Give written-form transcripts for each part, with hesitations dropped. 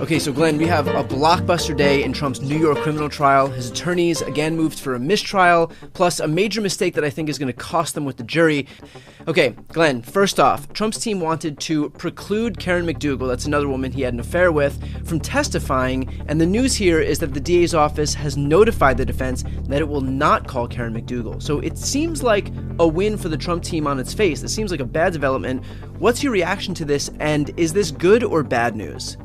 Okay, so Glenn, we have a blockbuster day in Trump's New York criminal trial. His attorneys again moved for a mistrial, plus a major mistake that I think is going to cost them with the jury. Okay, Glenn, first off, Trump's team wanted to preclude Karen McDougal, that's another woman he had an affair with, from testifying, and the news here is that the DA's office has notified the defense that it will not call Karen McDougal. So it seems like a win for the Trump team on its face. It seems like a bad development. What's your reaction to this, and is this good or bad news?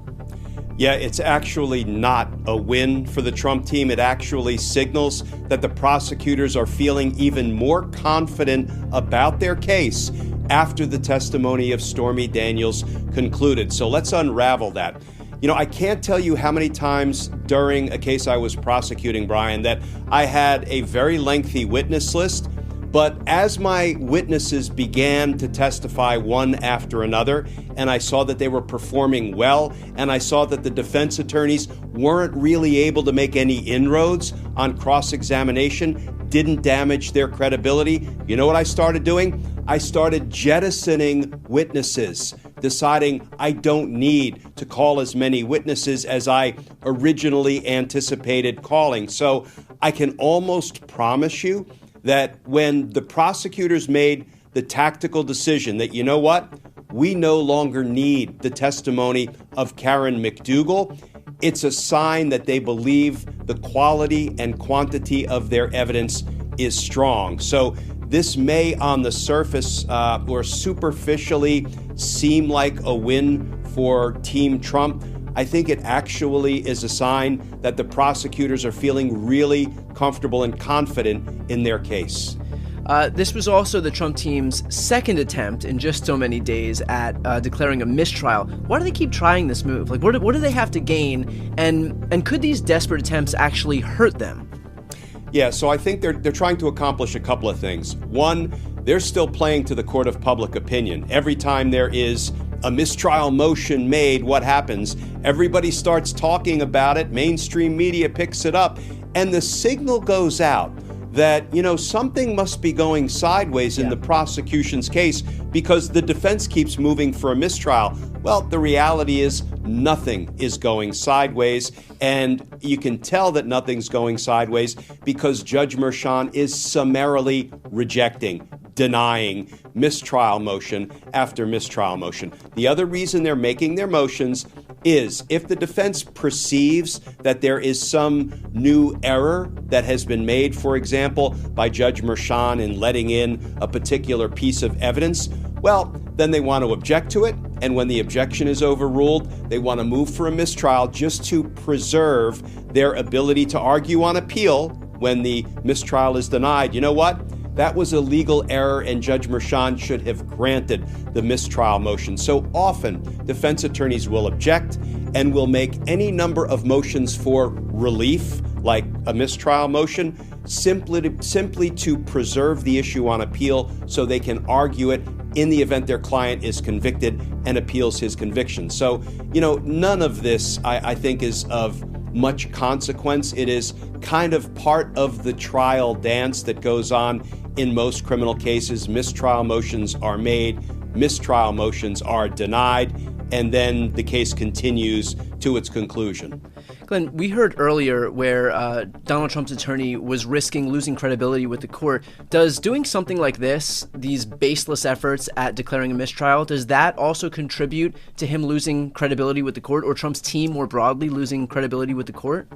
Yeah, it's actually not a win for the Trump team. It actually signals that the prosecutors are feeling even more confident about their case after the testimony of Stormy Daniels concluded. So let's unravel that. You know, I can't tell you how many times during a case I was prosecuting, Brian, that I had a very lengthy witness list. But as my witnesses began to testify one after another, and I saw that they were performing well, and I saw that the defense attorneys weren't really able to make any inroads on cross-examination, didn't damage their credibility, you know what I started doing? I started jettisoning witnesses, deciding I don't need to call as many witnesses as I originally anticipated calling. So I can almost promise you that when the prosecutors made the tactical decision that, you know what, we no longer need the testimony of Karen McDougal, it's a sign that they believe the quality and quantity of their evidence is strong. So this may, on the surface or superficially, seem like a win for Team Trump. I think it actually is a sign that the prosecutors are feeling really comfortable and confident in their case. This was also the Trump team's second attempt in just so many days at declaring a mistrial. Why do they keep trying this move? Like, what do they have to gain? And could these desperate attempts actually hurt them? Yeah, so I think they're trying to accomplish a couple of things. One, they're still playing to the court of public opinion. Every time there is a mistrial motion made, what happens? Everybody starts talking about it, mainstream media picks it up, and the signal goes out that, you know, something must be going sideways in the prosecution's case because the defense keeps moving for a mistrial. Well, the reality is nothing is going sideways, and you can tell that nothing's going sideways because Judge Merchan is summarily rejecting, denying mistrial motion after mistrial motion. The other reason they're making their motions is if the defense perceives that there is some new error that has been made, for example, by Judge Merchan in letting in a particular piece of evidence, well, then they want to object to it. And when the objection is overruled, they want to move for a mistrial just to preserve their ability to argue on appeal when the mistrial is denied. You know what? That was a legal error, and Judge Merchan should have granted the mistrial motion. So often, defense attorneys will object, and will make any number of motions for relief, like a mistrial motion, simply to preserve the issue on appeal so they can argue it in the event their client is convicted and appeals his conviction. So, none of this, I think, is of much consequence. It is kind of part of the trial dance that goes on in most criminal cases. Mistrial motions are made, mistrial motions are denied, and then the case continues to its conclusion. Glenn, we heard earlier where Donald Trump's attorney was risking losing credibility with the court. Does doing something like this, these baseless efforts at declaring a mistrial, does that also contribute to him losing credibility with the court, or Trump's team more broadly losing credibility with the court?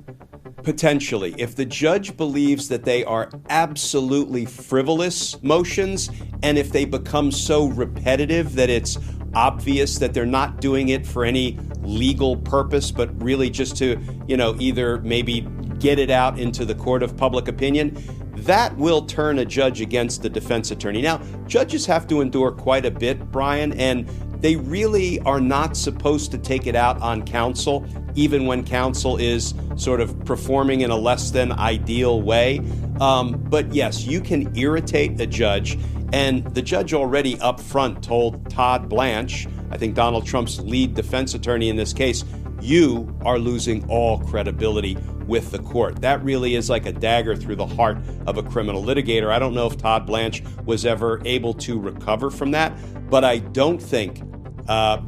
Potentially. If the judge believes that they are absolutely frivolous motions, and if they become so repetitive that it's obvious that they're not doing it for any legal purpose, but really just to, either maybe get it out into the court of public opinion, that will turn a judge against the defense attorney. Now, judges have to endure quite a bit, Brian, and they really are not supposed to take it out on counsel, even when counsel is sort of performing in a less than ideal way. But yes, you can irritate a judge. And the judge already up front told Todd Blanche, I think Donald Trump's lead defense attorney in this case, you are losing all credibility with the court. That really is like a dagger through the heart of a criminal litigator. I don't know if Todd Blanche was ever able to recover from that, but I don't think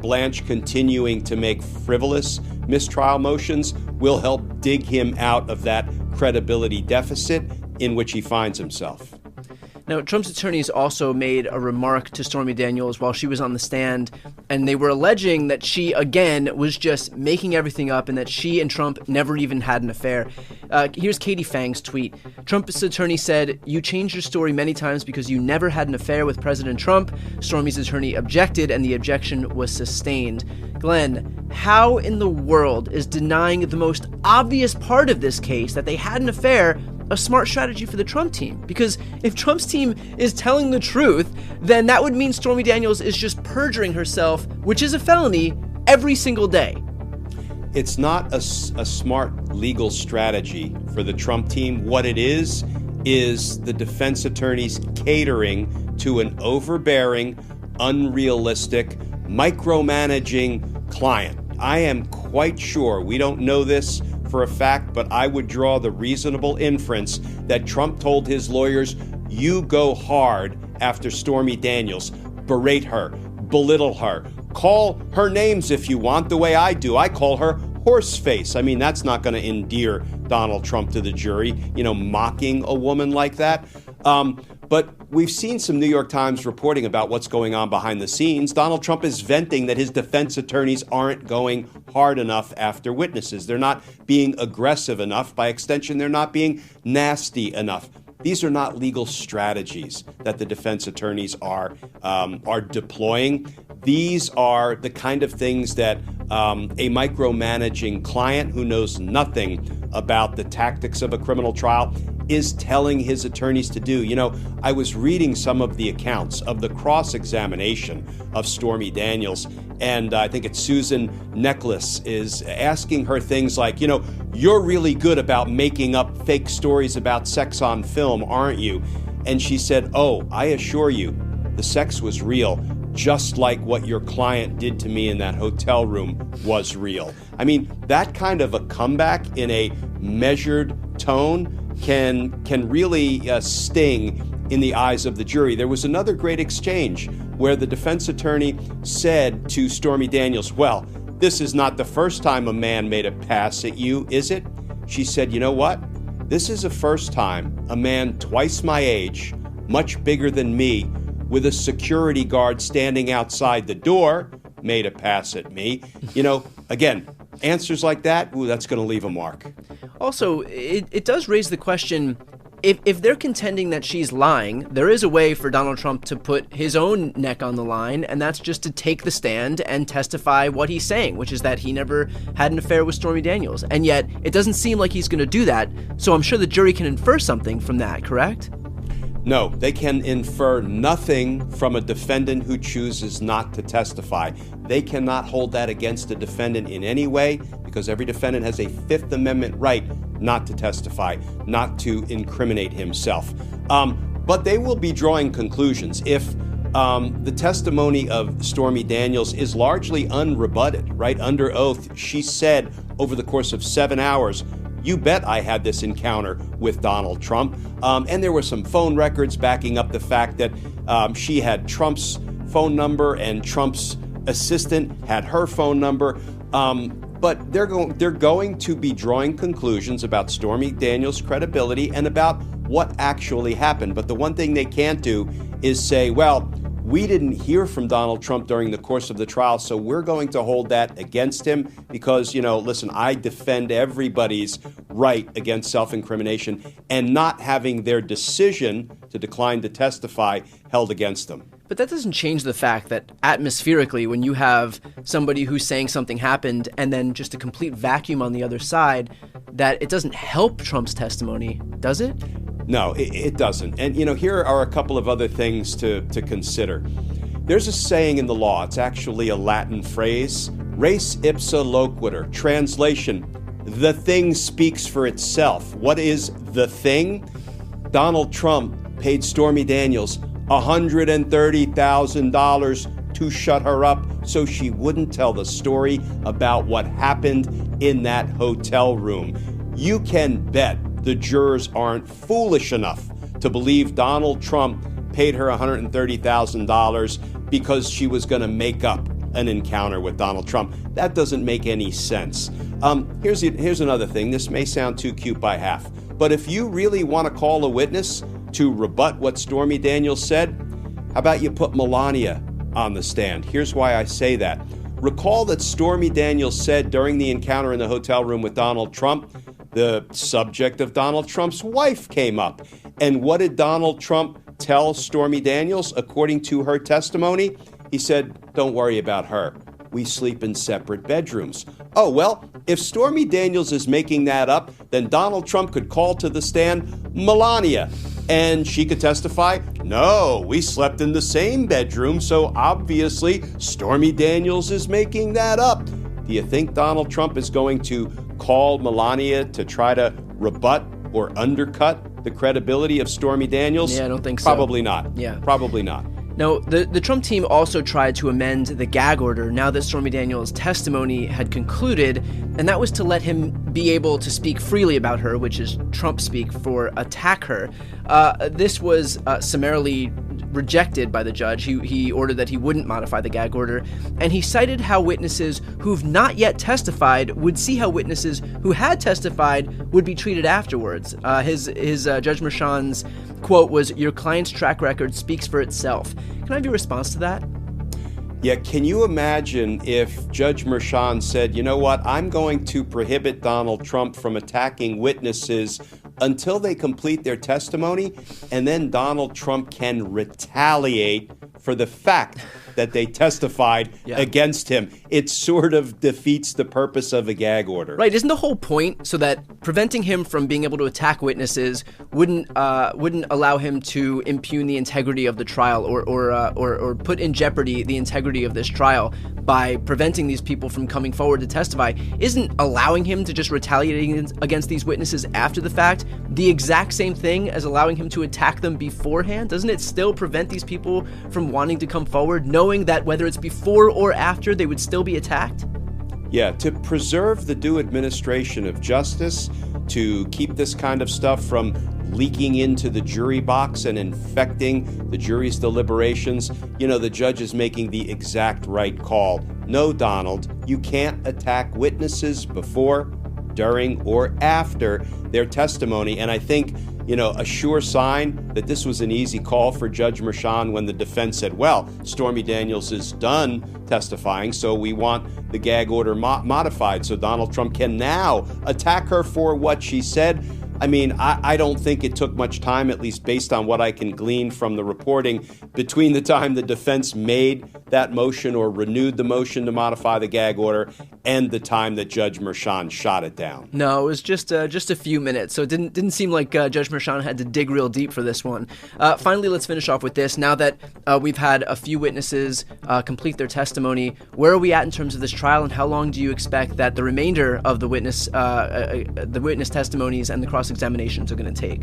Blanche continuing to make frivolous mistrial motions will help dig him out of that credibility deficit in which he finds himself. Now, Trump's attorneys also made a remark to Stormy Daniels while she was on the stand, and they were alleging that she, again, was just making everything up and that she and Trump never even had an affair. Here's Katie Fang's tweet. Trump's attorney said, "You changed your story many times because you never had an affair with President Trump." Stormy's attorney objected, and the objection was sustained. Glenn, how in the world is denying the most obvious part of this case, that they had an affair, a smart strategy for the Trump team? Because if Trump's team is telling the truth, then that would mean Stormy Daniels is just perjuring herself, which is a felony, every single day. It's not a smart legal strategy for the Trump team. What it is the defense attorneys catering to an overbearing, unrealistic, micromanaging client. I am quite sure, we don't know this for a fact, but I would draw the reasonable inference that Trump told his lawyers, you go hard after Stormy Daniels, berate her, belittle her, call her names if you want, the way I do. I call her horseface. I mean, that's not going to endear Donald Trump to the jury, mocking a woman like that. But we've seen some New York Times reporting about what's going on behind the scenes. Donald Trump is venting that his defense attorneys aren't going hard enough after witnesses. They're not being aggressive enough. By extension, they're not being nasty enough. These are not legal strategies that the defense attorneys are deploying. These are the kind of things that a micromanaging client who knows nothing about the tactics of a criminal trial is telling his attorneys to do. I was reading some of the accounts of the cross-examination of Stormy Daniels, and I think it's Susan Necklace is asking her things like, you're really good about making up fake stories about sex on film, aren't you? And she said, oh, I assure you, the sex was real, just like what your client did to me in that hotel room was real. I mean, that kind of a comeback in a measured tone can really sting in the eyes of the jury. There was another great exchange where the defense attorney said to Stormy Daniels, well, this is not the first time a man made a pass at you, is it? She said, you know what? This is the first time a man twice my age, much bigger than me, with a security guard standing outside the door, made a pass at me. Again, answers like that, that's going to leave a mark. Also, it does raise the question, if they're contending that she's lying, there is a way for Donald Trump to put his own neck on the line, and that's just to take the stand and testify what he's saying, which is that he never had an affair with Stormy Daniels. And yet, it doesn't seem like he's going to do that, so I'm sure the jury can infer something from that, correct? No, they can infer nothing from a defendant who chooses not to testify. They cannot hold that against a defendant in any way because every defendant has a Fifth Amendment right not to testify, not to incriminate himself. But they will be drawing conclusions. If the testimony of Stormy Daniels is largely unrebutted, right? Under oath, she said over the course of 7 hours, "You bet I had this encounter with Donald Trump." And there were some phone records backing up the fact that she had Trump's phone number and Trump's assistant had her phone number. But they're going to be drawing conclusions about Stormy Daniels' credibility and about what actually happened. But the one thing they can't do is say, well, we didn't hear from Donald Trump during the course of the trial, so we're going to hold that against him because, listen, I defend everybody's right against self-incrimination and not having their decision to decline to testify held against them. But that doesn't change the fact that atmospherically, when you have somebody who's saying something happened and then just a complete vacuum on the other side, that it doesn't help Trump's testimony, does it? No, it doesn't. And, here are a couple of other things to consider. There's a saying in the law, it's actually a Latin phrase, res ipsa loquitur. Translation, the thing speaks for itself. What is the thing? Donald Trump paid Stormy Daniels $130,000 to shut her up so she wouldn't tell the story about what happened in that hotel room. You can bet the jurors aren't foolish enough to believe Donald Trump paid her $130,000 because she was going to make up an encounter with Donald Trump. That doesn't make any sense. Here's another thing. This may sound too cute by half, but if you really want to call a witness to rebut what Stormy Daniels said, how about you put Melania on the stand? Here's why I say that. Recall that Stormy Daniels said during the encounter in the hotel room with Donald Trump, the subject of Donald Trump's wife came up. And what did Donald Trump tell Stormy Daniels according to her testimony? He said, "Don't worry about her. We sleep in separate bedrooms." Oh, well, if Stormy Daniels is making that up, then Donald Trump could call to the stand Melania. And she could testify, "No, we slept in the same bedroom, so obviously Stormy Daniels is making that up." Do you think Donald Trump is going to call Melania to try to rebut or undercut the credibility of Stormy Daniels? Yeah, I don't think so. Probably not. Yeah. Probably not. Now, the Trump team also tried to amend the gag order now that Stormy Daniels' testimony had concluded, and that was to let him be able to speak freely about her, which is Trump speak, for attack her. This was summarily rejected by the judge. He ordered that he wouldn't modify the gag order, and he cited how witnesses who've not yet testified would see how witnesses who had testified would be treated afterwards. His Judge Merchan's quote was, "Your client's track record speaks for itself." Can I have your response to that? Yeah, can you imagine if Judge Merchan said, "You know what, I'm going to prohibit Donald Trump from attacking witnesses until they complete their testimony, and then Donald Trump can retaliate for the fact that they testified against him." It sort of defeats the purpose of a gag order. Right, isn't the whole point so that preventing him from being able to attack witnesses wouldn't allow him to impugn the integrity of the trial or put in jeopardy the integrity of this trial by preventing these people from coming forward to testify? Isn't allowing him to just retaliate against these witnesses after the fact the exact same thing as allowing him to attack them beforehand? Doesn't it still prevent these people from wanting to come forward, knowing that whether it's before or after, they would still be attacked? Yeah, to preserve the due administration of justice, to keep this kind of stuff from leaking into the jury box and infecting the jury's deliberations, the judge is making the exact right call. No, Donald, you can't attack witnesses before, during, or after their testimony. And I think, a sure sign that this was an easy call for Judge Merchan when the defense said, well, Stormy Daniels is done testifying, so we want the gag order modified so Donald Trump can now attack her for what she said. I mean, I don't think it took much time, at least based on what I can glean from the reporting, between the time the defense made that motion or renewed the motion to modify the gag order and the time that Judge Merchan shot it down. No, it was just a few minutes, so it didn't seem like Judge Merchan had to dig real deep for this one. Finally, let's finish off with this. Now that we've had a few witnesses complete their testimony, where are we at in terms of this trial, and how long do you expect that the remainder of the witness testimonies and the cross-examinations are going to take?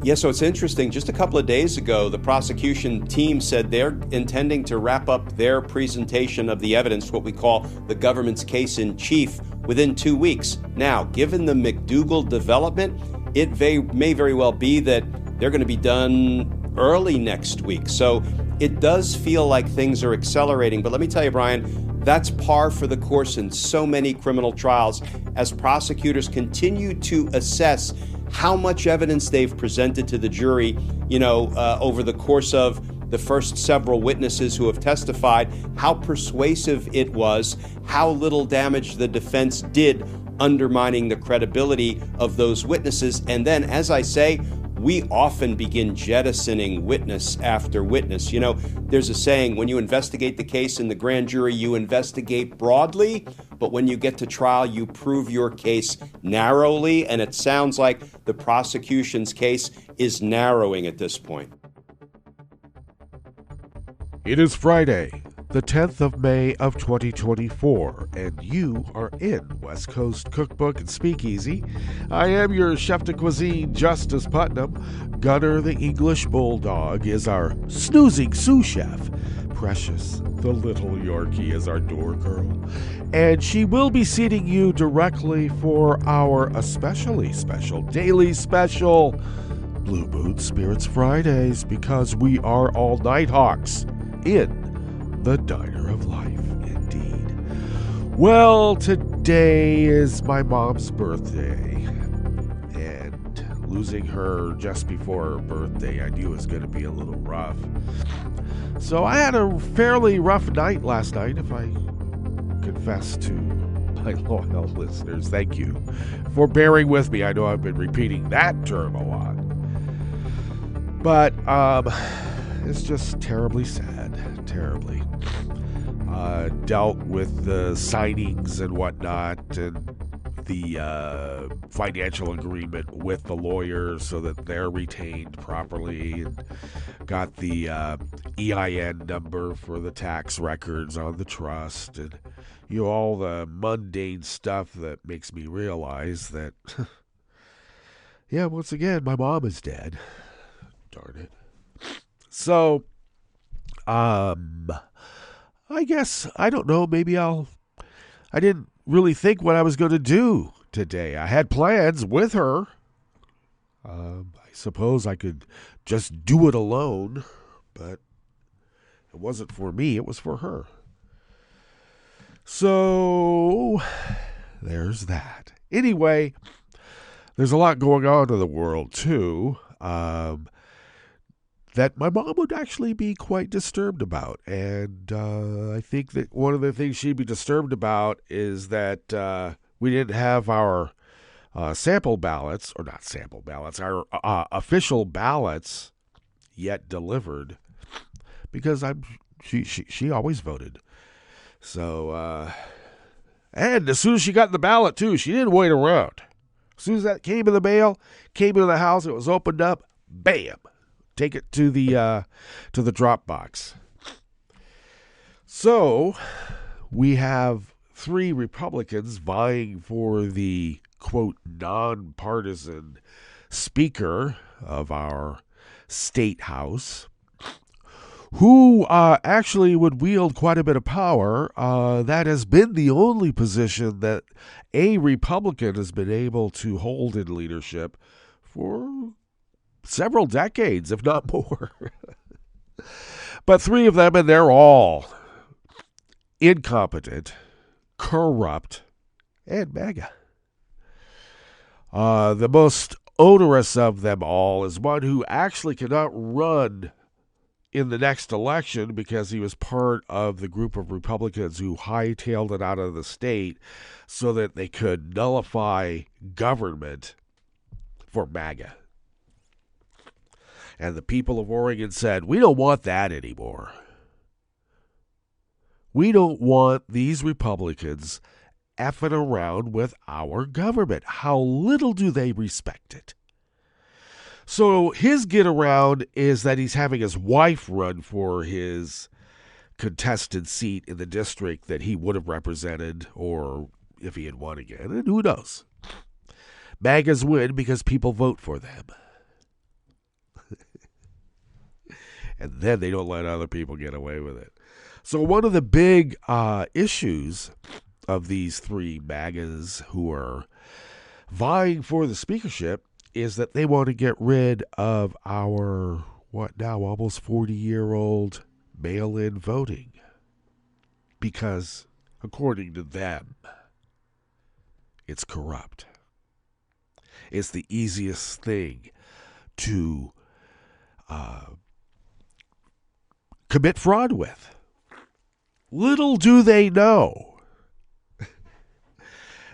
Yeah, so it's interesting. Just a couple of days ago, the prosecution team said they're intending to wrap up their presentation of the evidence, what we call the government's case in chief, within 2 weeks. Now, given the McDougal development, it may very well be that they're going to be done early next week. So it does feel like things are accelerating. But let me tell you, Brian, that's par for the course in so many criminal trials as prosecutors continue to assess how much evidence they've presented to the jury, over the course of the first several witnesses who have testified, how persuasive it was, how little damage the defense did, undermining the credibility of those witnesses. And then, as I say, we often begin jettisoning witness after witness. There's a saying, when you investigate the case in the grand jury, you investigate broadly, but when you get to trial, you prove your case narrowly, and it sounds like the prosecution's case is narrowing at this point. It is Friday, the 10th of May of 2024, and you are in West Coast Cookbook and Speakeasy. I am your chef de cuisine, Justice Putnam. Gunner, the English Bulldog, is our snoozing sous chef. Precious, the little Yorkie, is our door girl. And she will be seating you directly for our especially special, daily special, Blue Moon Spirits Fridays, because we are all night hawks in the Diner of Life, indeed. Well, today is my mom's birthday, and losing her just before her birthday I knew was going to be a little rough. So I had a fairly rough night last night, if I confess to my loyal listeners. Thank you for bearing with me. I know I've been repeating that term a lot. But it's just terribly sad, terribly. Dealt with the signings and whatnot, and the financial agreement with the lawyers so that they're retained properly, and got the EIN number for the tax records on the trust, and all the mundane stuff that makes me realize that, once again, my mom is dead. Darn it. So, I guess, I don't know, maybe I didn't really think what I was going to do today. I had plans with her. I suppose I could just do it alone, but it wasn't for me, it was for her. So, there's that. Anyway, there's a lot going on in the world, too, that my mom would actually be quite disturbed about. And I think that one of the things she'd be disturbed about is that we didn't have our sample ballots, or not sample ballots, our official ballots yet delivered, because she always voted. So, and as soon as she got the ballot, too, she didn't wait around. As soon as that came in the mail, came into the house, it was opened up, bam! Take it to the drop box. So we have 3 Republicans vying for the, quote, nonpartisan Speaker of our state house, who actually would wield quite a bit of power. That has been the only position that a Republican has been able to hold in leadership for several decades, if not more. But 3 of them, and they're all incompetent, corrupt, and MAGA. The most odorous of them all is one who actually cannot run in the next election because he was part of the group of Republicans who hightailed it out of the state so that they could nullify government for MAGA. And the people of Oregon said, we don't want that anymore. We don't want these Republicans effing around with our government. How little do they respect it? So his get around is that he's having his wife run for his contested seat in the district that he would have represented, or if he had won again, and who knows. MAGAs win because people vote for them. And then they don't let other people get away with it. So one of the big issues of these three MAGAs who are vying for the speakership is that they want to get rid of our, almost 40-year-old mail-in voting. Because, according to them, it's corrupt. It's the easiest thing to commit fraud with. Little do they know.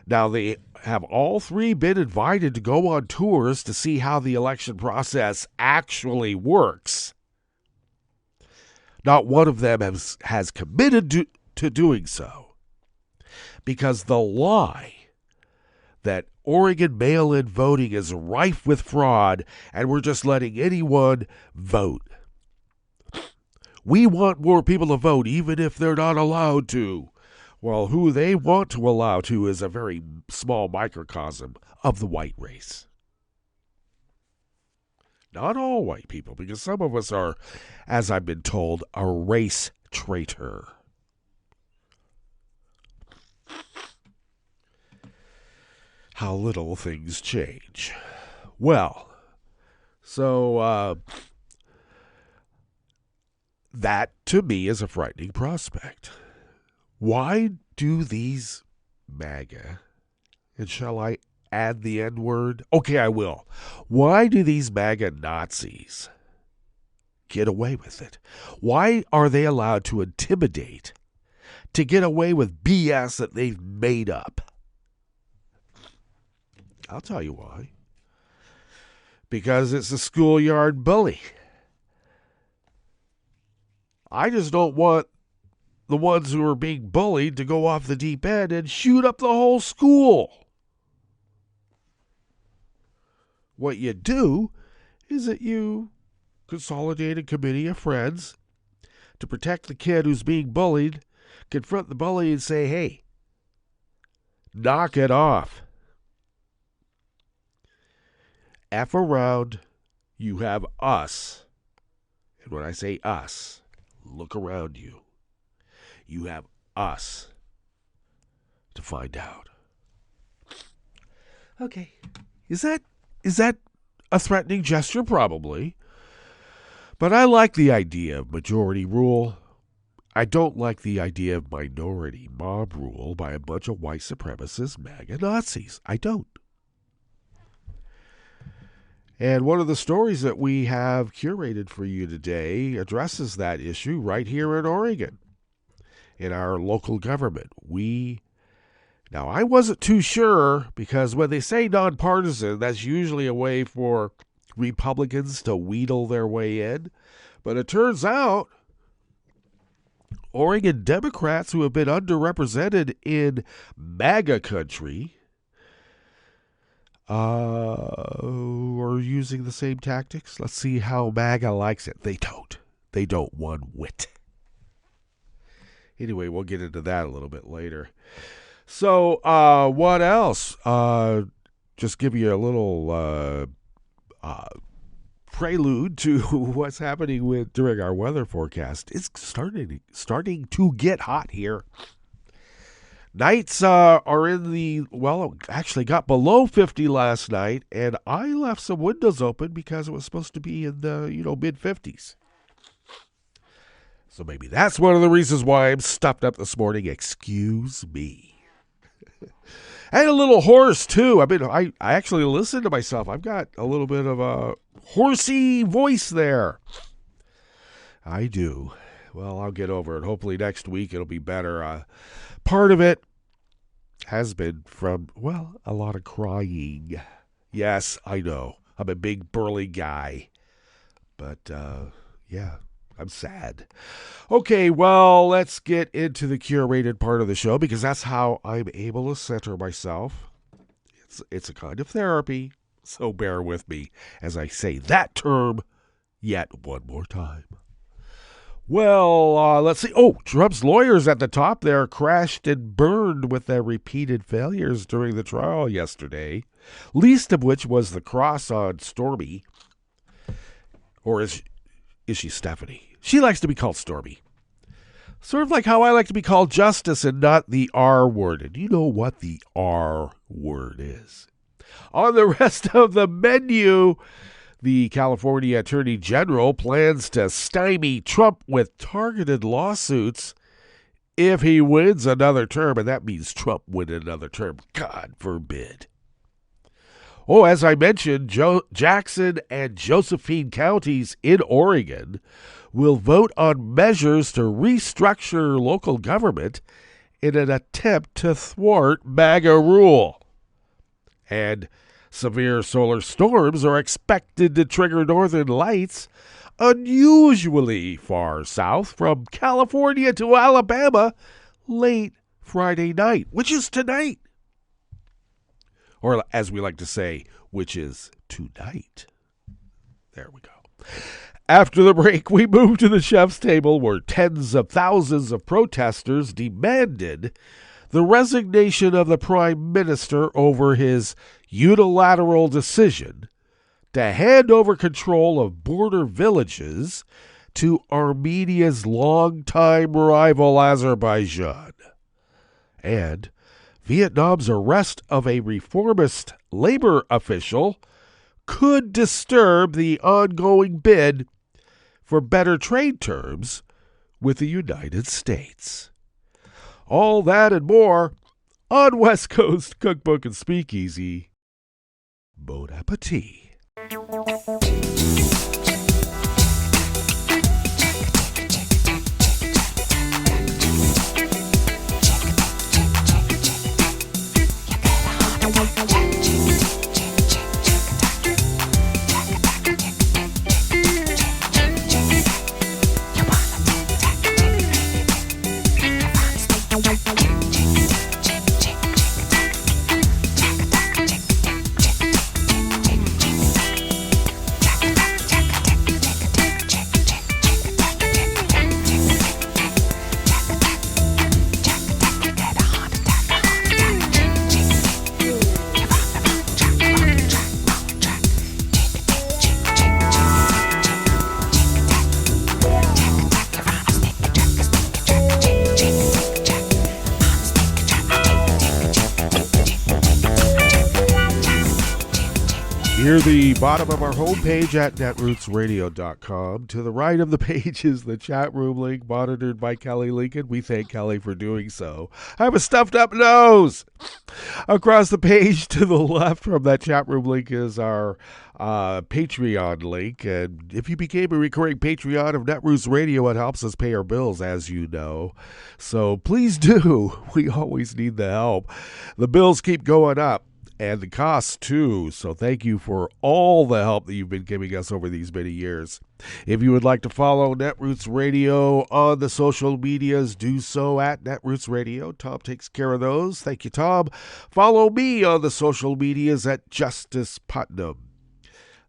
Now, they have all three been invited to go on tours to see how the election process actually works. Not one of them has committed to doing so, because the lie that Oregon mail-in voting is rife with fraud and we're just letting anyone vote. We want more people to vote even if they're not allowed to. Well, who they want to allow to is a very small microcosm of the white race. Not all white people, because some of us are, as I've been told, a race traitor. How little things change. Well, so that to me is a frightening prospect. Why do these MAGA, and shall I add the N-word? Okay, I will. Why do these MAGA Nazis get away with it? Why are they allowed to intimidate, to get away with BS that they've made up? I'll tell you why. Because it's a schoolyard bully. I just don't want the ones who are being bullied to go off the deep end and shoot up the whole school. What you do is that you consolidate a committee of friends to protect the kid who's being bullied, confront the bully and say, hey, knock it off. F around, you have us. And when I say us, look around you. You have us to find out. Okay. Is that a threatening gesture? Probably. But I like the idea of majority rule. I don't like the idea of minority mob rule by a bunch of white supremacist MAGA Nazis. I don't. And one of the stories that we have curated for you today addresses that issue right here in Oregon, in our local government. Now, I wasn't too sure, because when they say nonpartisan, that's usually a way for Republicans to wheedle their way in. But it turns out Oregon Democrats who have been underrepresented in MAGA country are using the same tactics. Let's see how MAGA likes it. They don't. They don't one whit. Anyway, we'll get into that a little bit later. So, what else? Just give you a little prelude to what's happening during our weather forecast. It's starting to get hot here. Nights are in the, actually got below 50 last night, and I left some windows open because it was supposed to be in the, mid-50s. So maybe that's one of the reasons why I'm stuffed up this morning. Excuse me. And a little hoarse, too. I actually listened to myself. I've got a little bit of a horsey voice there. I do. Well, I'll get over it. Hopefully next week it'll be better. Part of it has been from, a lot of crying. Yes, I know. I'm a big burly guy. But, yeah, I'm sad. Okay, well, let's get into the curated part of the show because that's how I'm able to center myself. It's a kind of therapy, so bear with me as I say that term yet one more time. Well, let's see. Oh, Trump's lawyers at the top there crashed and burned with their repeated failures during the trial yesterday, least of which was the cross on Stormy. Or is she Stephanie? She likes to be called Stormy. Sort of like how I like to be called Justice and not the R word. And you know what the R word is. On the rest of the menu, the California Attorney General plans to stymie Trump with targeted lawsuits if he wins another term, and that means Trump win another term. God forbid. Oh, as I mentioned, Jackson and Josephine counties in Oregon will vote on measures to restructure local government in an attempt to thwart MAGA rule. And severe solar storms are expected to trigger northern lights unusually far south from California to Alabama late Friday night, which is tonight. Or as we like to say, which is tonight. There we go. After the break, we move to the chef's table where tens of thousands of protesters demanded the resignation of the Prime Minister over his unilateral decision to hand over control of border villages to Armenia's longtime rival Azerbaijan. And Vietnam's arrest of a reformist labor official could disturb the ongoing bid for better trade terms with the United States. All that and more on West Coast Cookbook and Speakeasy. Bon appetit. Near the bottom of our homepage at netrootsradio.com. To the right of the page is the chat room link monitored by Kelly Lincoln. We thank Kelly for doing so. I have a stuffed up nose! Across the page to the left from that chat room link is our Patreon link. And if you became a recurring Patreon of Netroots Radio, it helps us pay our bills, as you know. So please do. We always need the help. The bills keep going up. And the costs, too. So thank you for all the help that you've been giving us over these many years. If you would like to follow Netroots Radio on the social medias, do so at Netroots Radio. Tom takes care of those. Thank you, Tom. Follow me on the social medias at Justice Putnam.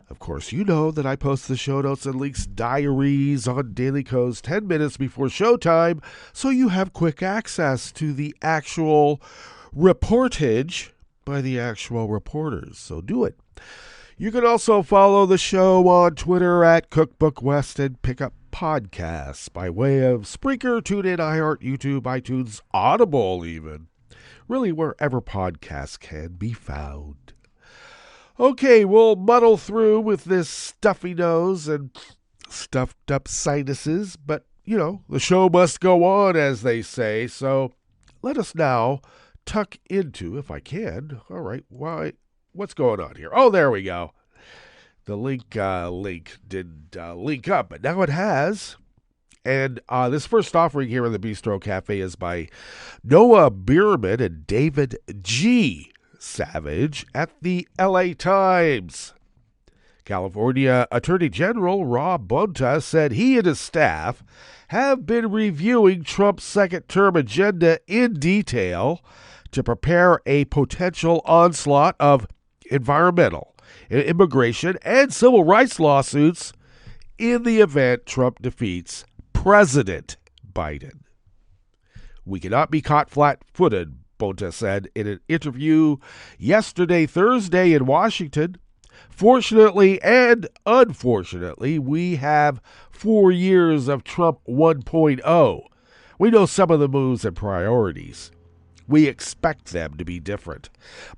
Of course, you know that I post the show notes and links diaries on Daily Co's 10 minutes before showtime, so you have quick access to the actual reportage by the actual reporters, so do it. You can also follow the show on Twitter at Cookbook West and pick up podcasts by way of Spreaker, TuneIn, iHeart, YouTube, iTunes, Audible even. Really wherever podcasts can be found. Okay, we'll muddle through with this stuffy nose and stuffed up sinuses, but, you know, the show must go on, as they say, so let us now tuck into, if I can. All right, what's going on here? Oh, there we go. The link didn't link up, but now it has. And this first offering here in the Bistro Cafe is by Noah Bierman and David G. savage at the LA Times. California Attorney General Rob Bonta said he and his staff have been reviewing Trump's second-term agenda in detail to prepare a potential onslaught of environmental, immigration, and civil rights lawsuits in the event Trump defeats President Biden. We cannot be caught flat-footed, Bonta said in an interview yesterday, Thursday, in Washington. Fortunately and unfortunately, we have 4 years of Trump 1.0. We know some of the moves and priorities. We expect them to be different.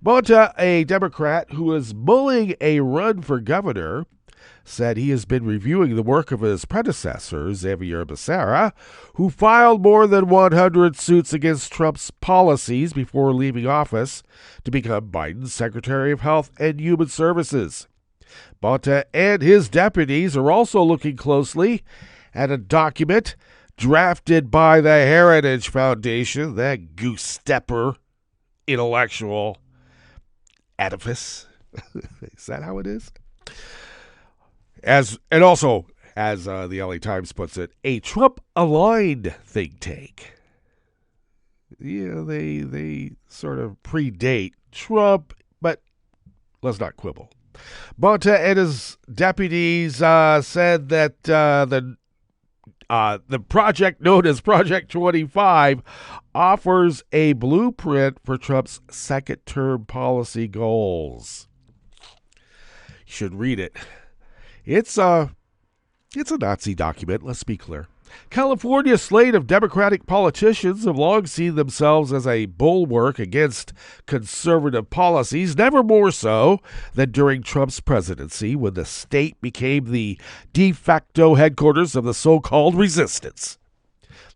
Bonta, a Democrat who is mulling a run for governor, said he has been reviewing the work of his predecessor, Xavier Becerra, who filed more than 100 suits against Trump's policies before leaving office to become Biden's Secretary of Health and Human Services. Bonta and his deputies are also looking closely at a document drafted by the Heritage Foundation, that goose-stepper intellectual edifice. Is that how it is? And also, as the LA Times puts it, a Trump-aligned think tank. Yeah, they sort of predate Trump, but let's not quibble. Bonta and his deputies said that the project known as Project 25 offers a blueprint for Trump's second-term policy goals. You should read it. It's a Nazi document, let's be clear. California's slate of Democratic politicians have long seen themselves as a bulwark against conservative policies, never more so than during Trump's presidency, when the state became the de facto headquarters of the so-called resistance.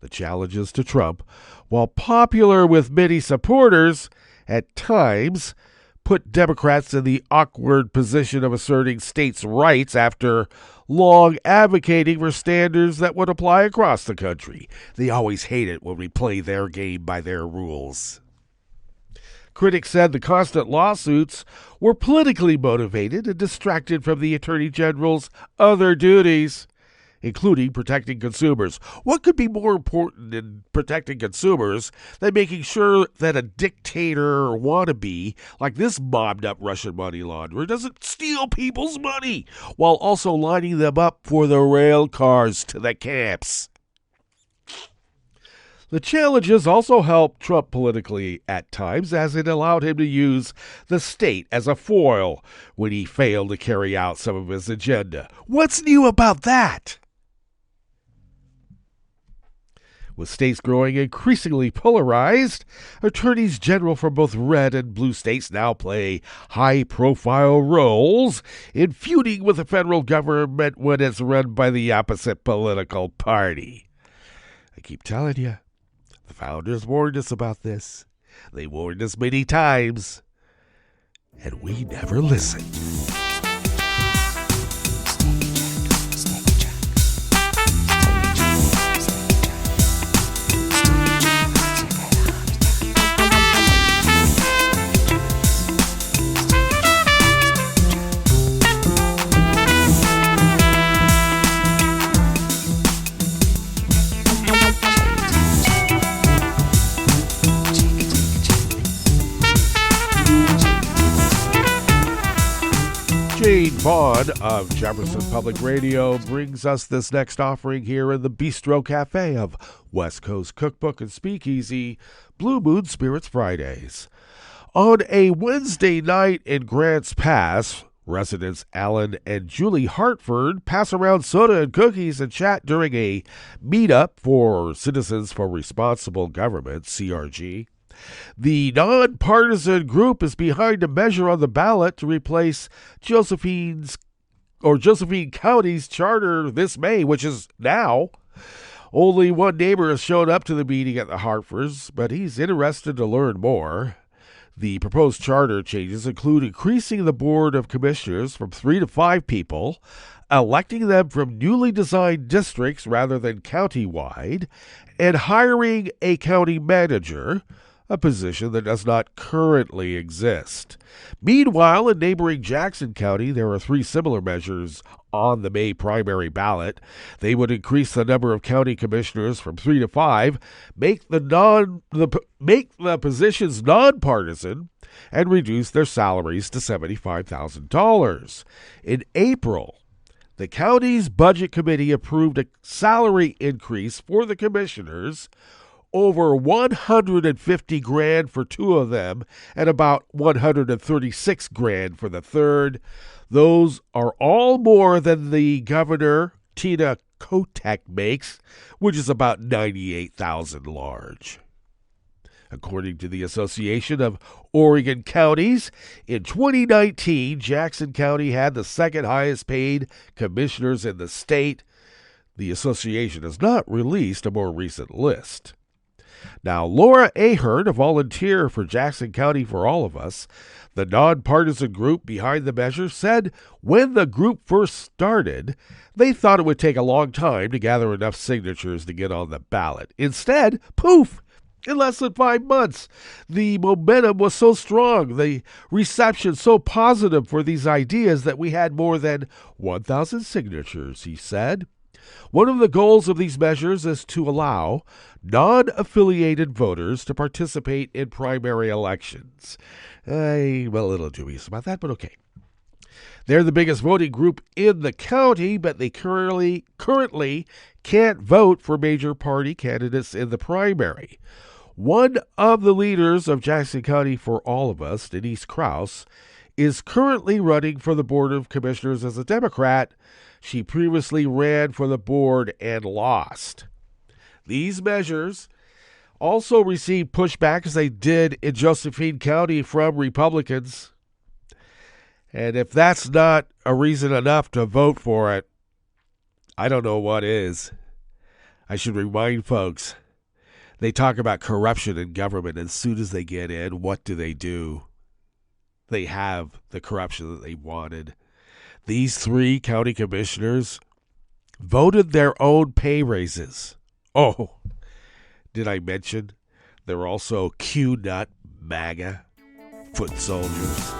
The challenges to Trump, while popular with many supporters, at times put Democrats in the awkward position of asserting states' rights after long advocating for standards that would apply across the country. They always hate it when we play their game by their rules. Critics said the constant lawsuits were politically motivated and distracted from the Attorney General's other duties, including protecting consumers. What could be more important in protecting consumers than making sure that a dictator or wannabe like this mobbed-up Russian money launderer doesn't steal people's money while also lining them up for the rail cars to the camps? The challenges also helped Trump politically at times, as it allowed him to use the state as a foil when he failed to carry out some of his agenda. What's new about that? With states growing increasingly polarized, attorneys general from both red and blue states now play high-profile roles in feuding with the federal government when it's run by the opposite political party. I keep telling you, the founders warned us about this. They warned us many times, and we never listened. Jane Vaughn of Jefferson Public Radio brings us this next offering here in the Bistro Cafe of West Coast Cookbook and Speakeasy, Blue Moon Spirits Fridays. On a Wednesday night in Grants Pass, residents Alan and Julie Hartford pass around soda and cookies and chat during a meetup for Citizens for Responsible Government, CRG. The nonpartisan group is behind a measure on the ballot to replace Josephine County's charter this May, which is now. Only one neighbor has shown up to the meeting at the Hartfords, but he's interested to learn more. The proposed charter changes include increasing the board of commissioners from 3 to 5 people, electing them from newly designed districts rather than county-wide, and hiring a county manager, a position that does not currently exist. Meanwhile, in neighboring Jackson County, there are 3 similar measures on the May primary ballot. They would increase the number of county commissioners from 3 to 5, make the positions nonpartisan, and reduce their salaries to $75,000. In April, the county's budget committee approved a salary increase for the commissioners, over $150,000 for 2 of them, and about $136,000 for the third. Those are all more than the Governor Tina Kotek makes, which is about $98,000 large. According to the Association of Oregon Counties, in 2019, Jackson County had the second highest paid commissioners in the state. The association has not released a more recent list. Now, Laura Ahern, a volunteer for Jackson County for All of Us, the nonpartisan group behind the measure, said when the group first started, they thought it would take a long time to gather enough signatures to get on the ballot. Instead, poof! In less than 5 months, the momentum was so strong, the reception so positive for these ideas that we had more than 1,000 signatures, he said. One of the goals of these measures is to allow non-affiliated voters to participate in primary elections. I'm a little dubious about that, but okay. They're the biggest voting group in the county, but they currently can't vote for major party candidates in the primary. One of the leaders of Jackson County for All of Us, Denise Krause, is currently running for the Board of Commissioners as a Democrat. She previously ran for the board and lost. These measures also received pushback, as they did in Josephine County, from Republicans. And if that's not a reason enough to vote for it, I don't know what is. I should remind folks, they talk about corruption in government. As soon as they get in, what do? They have the corruption that they wanted. These 3 county commissioners voted their own pay raises. Oh, did I mention they're also Q-Nut MAGA foot soldiers?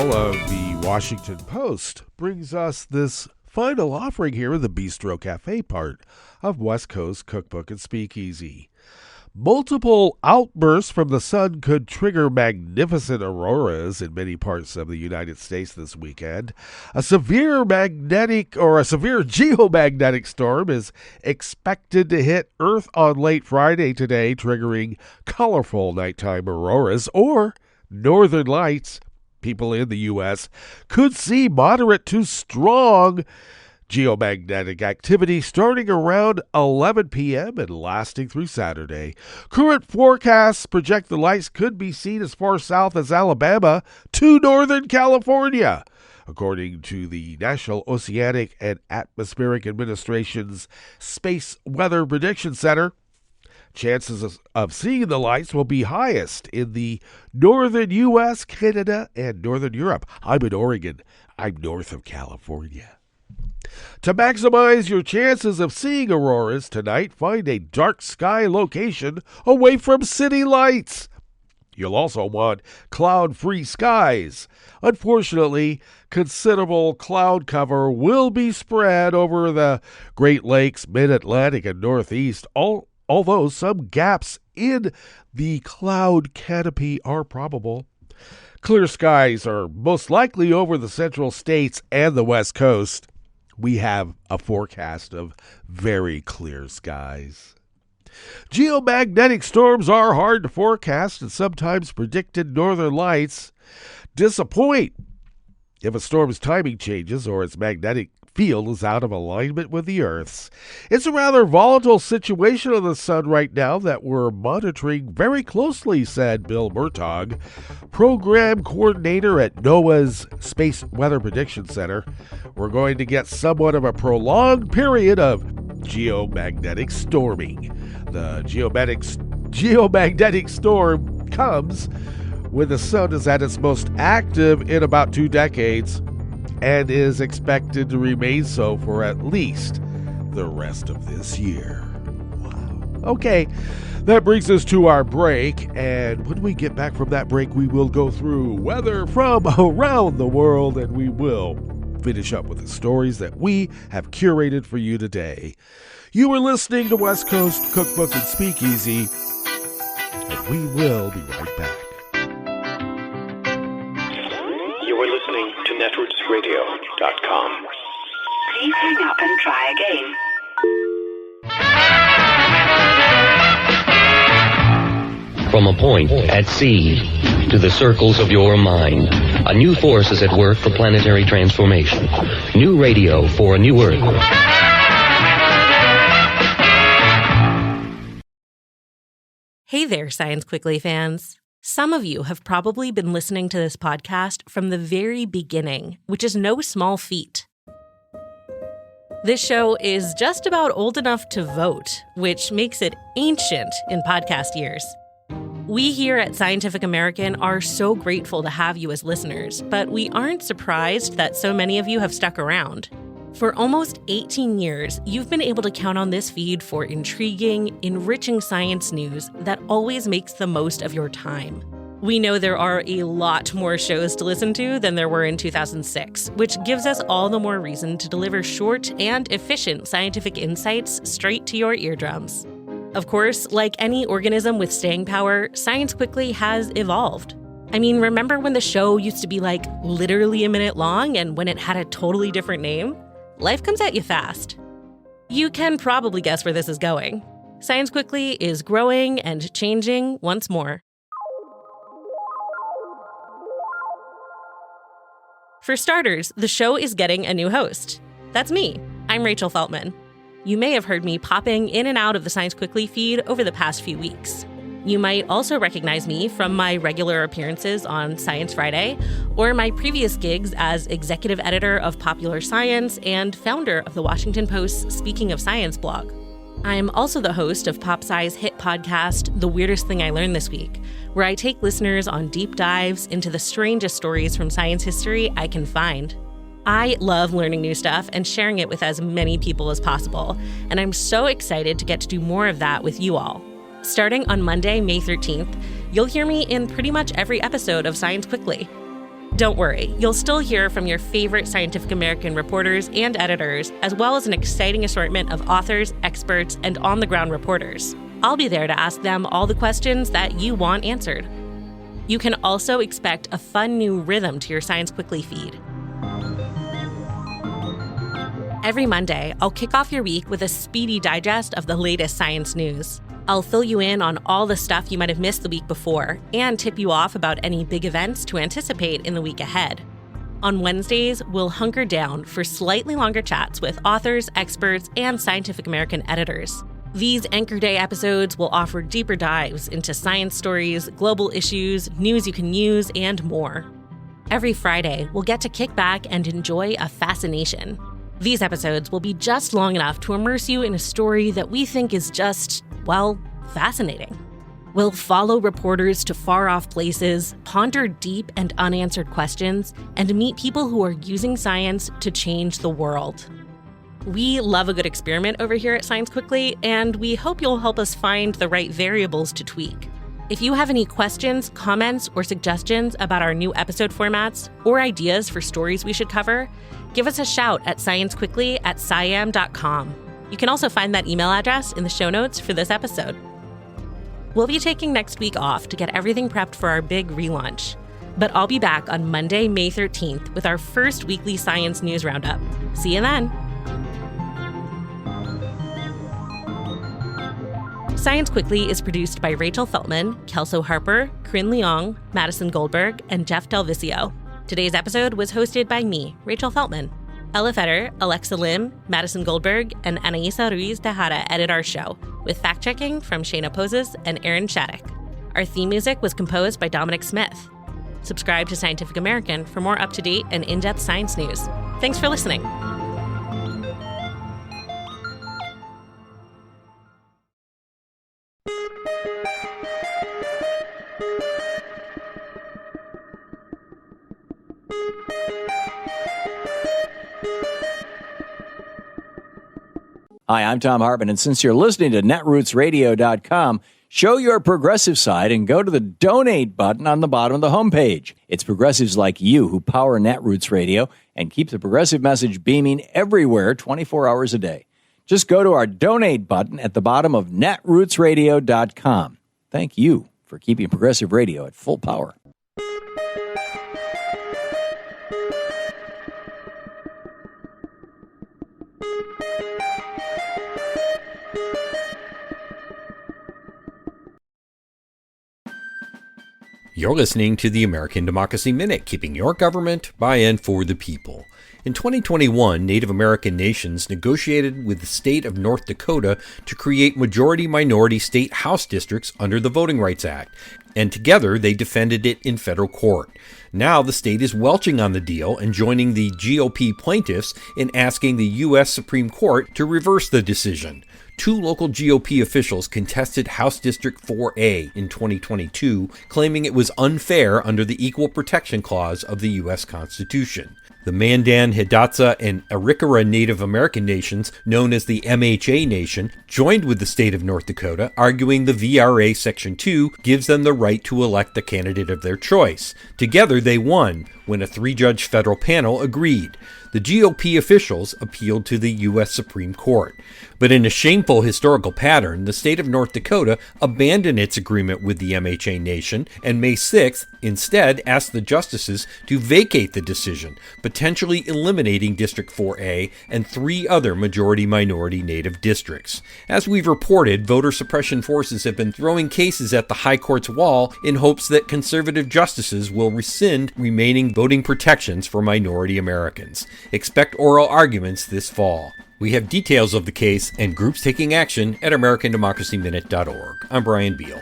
Of the Washington Post brings us this final offering here in the Bistro Cafe part of West Coast Cookbook and Speakeasy. Multiple outbursts from the sun could trigger magnificent auroras in many parts of the United States this weekend. A severe geomagnetic storm is expected to hit Earth on late Friday today, triggering colorful nighttime auroras or northern lights. People in the U.S. could see moderate to strong geomagnetic activity starting around 11 p.m. and lasting through Saturday. Current forecasts project the lights could be seen as far south as Alabama to northern California. According to the National Oceanic and Atmospheric Administration's Space Weather Prediction Center, chances of seeing the lights will be highest in the northern U.S., Canada, and northern Europe. I'm in Oregon. I'm north of California. To maximize your chances of seeing auroras tonight, find a dark sky location away from city lights. You'll also want cloud-free skies. Unfortunately, considerable cloud cover will be spread over the Great Lakes, Mid-Atlantic, and Northeast, although some gaps in the cloud canopy are probable. Clear skies are most likely over the central states and the West Coast. We have a forecast of very clear skies. Geomagnetic storms are hard to forecast, and sometimes predicted northern lights disappoint if a storm's timing changes or its magnetic field is out of alignment with the Earth's. It's a rather volatile situation on the sun right now that we're monitoring very closely, said Bill Murtaugh, program coordinator at NOAA's Space Weather Prediction Center. We're going to get somewhat of a prolonged period of geomagnetic storming. The geomagnetic storm comes when the sun is at its most active in about 2 decades and is expected to remain so for at least the rest of this year. Wow. Okay, that brings us to our break, and when we get back from that break, we will go through weather from around the world, and we will finish up with the stories that we have curated for you today. You are listening to West Coast Cookbook and Speakeasy, and we will be right back. You are listening to netrootsradio.com. Please hang up and try again. From a point at sea to the circles of your mind, a new force is at work for planetary transformation. New radio for a new Earth. Hey there, Science Quickly fans. Some of you have probably been listening to this podcast from the very beginning, which is no small feat. This show is just about old enough to vote, which makes it ancient in podcast years. We here at Scientific American are so grateful to have you as listeners, but we aren't surprised that so many of you have stuck around. For almost 18 years, you've been able to count on this feed for intriguing, enriching science news that always makes the most of your time. We know there are a lot more shows to listen to than there were in 2006, which gives us all the more reason to deliver short and efficient scientific insights straight to your eardrums. Of course, like any organism with staying power, Science Quickly has evolved. I mean, remember when the show used to be like literally a minute long and when it had a totally different name? Life comes at you fast. You can probably guess where this is going. Science Quickly is growing and changing once more. For starters, the show is getting a new host. That's me. I'm Rachel Feltman. You may have heard me popping in and out of the Science Quickly feed over the past few weeks. You might also recognize me from my regular appearances on Science Friday, or my previous gigs as executive editor of Popular Science and founder of the Washington Post's Speaking of Science blog. I'm also the host of PopSci's hit podcast, The Weirdest Thing I Learned This Week, where I take listeners on deep dives into the strangest stories from science history I can find. I love learning new stuff and sharing it with as many people as possible, and I'm so excited to get to do more of that with you all. Starting on Monday, May 13th, you'll hear me in pretty much every episode of Science Quickly. Don't worry, you'll still hear from your favorite Scientific American reporters and editors, as well as an exciting assortment of authors, experts, and on-the-ground reporters. I'll be there to ask them all the questions that you want answered. You can also expect a fun new rhythm to your Science Quickly feed. Every Monday, I'll kick off your week with a speedy digest of the latest science news. I'll fill you in on all the stuff you might have missed the week before and tip you off about any big events to anticipate in the week ahead. On Wednesdays, we'll hunker down for slightly longer chats with authors, experts, and Scientific American editors. These Anchor Day episodes will offer deeper dives into science stories, global issues, news you can use, and more. Every Friday, we'll get to kick back and enjoy a fascination. These episodes will be just long enough to immerse you in a story that we think is just, well, fascinating. We'll follow reporters to far-off places, ponder deep and unanswered questions, and meet people who are using science to change the world. We love a good experiment over here at Science Quickly, and we hope you'll help us find the right variables to tweak. If you have any questions, comments, or suggestions about our new episode formats or ideas for stories we should cover, give us a shout at sciencequickly@sciam.com. You can also find that email address in the show notes for this episode. We'll be taking next week off to get everything prepped for our big relaunch. But I'll be back on Monday, May 13th with our first weekly science news roundup. See you then. Science Quickly is produced by Rachel Feltman, Kelso Harper, Corinne Leong, Madison Goldberg, and Jeff Delvisio. Today's episode was hosted by me, Rachel Feltman. Ella Fetter, Alexa Lim, Madison Goldberg, and Anaisa Ruiz Tejada edit our show, with fact-checking from Shayna Poses and Aaron Shattuck. Our theme music was composed by Dominic Smith. Subscribe to Scientific American for more up-to-date and in-depth science news. Thanks for listening. Hi, I'm Tom Hartman, and since you're listening to netrootsradio.com, show your progressive side and go to the donate button on the bottom of the homepage. It's progressives like you who power Netroots Radio and keep the progressive message beaming everywhere 24 hours a day. Just go to our donate button at the bottom of netrootsradio.com. Thank you for keeping progressive radio at full power. You're listening to the American Democracy Minute, keeping your government by and for the people. In 2021, Native American nations negotiated with the state of North Dakota to create majority-minority state House districts under the Voting Rights Act, and together they defended it in federal court. Now the state is welching on the deal and joining the GOP plaintiffs in asking the U.S. Supreme Court to reverse the decision. Two local GOP officials contested House District 4A in 2022, claiming it was unfair under the Equal Protection Clause of the U.S. Constitution. The Mandan, Hidatsa, and Arikara Native American nations, known as the MHA Nation, joined with the state of North Dakota, arguing the VRA Section 2 gives them the right to elect the candidate of their choice. Together they won, when a three-judge federal panel agreed. The GOP officials appealed to the U.S. Supreme Court. But in a shameful historical pattern, the state of North Dakota abandoned its agreement with the MHA Nation, and May 6th instead asked the justices to vacate the decision, potentially eliminating District 4A and three other majority-minority Native districts. As we've reported, voter suppression forces have been throwing cases at the High Court's wall in hopes that conservative justices will rescind remaining voting protections for minority Americans. Expect oral arguments this fall. We have details of the case and groups taking action at AmericanDemocracyMinute.org. I'm Brian Beal.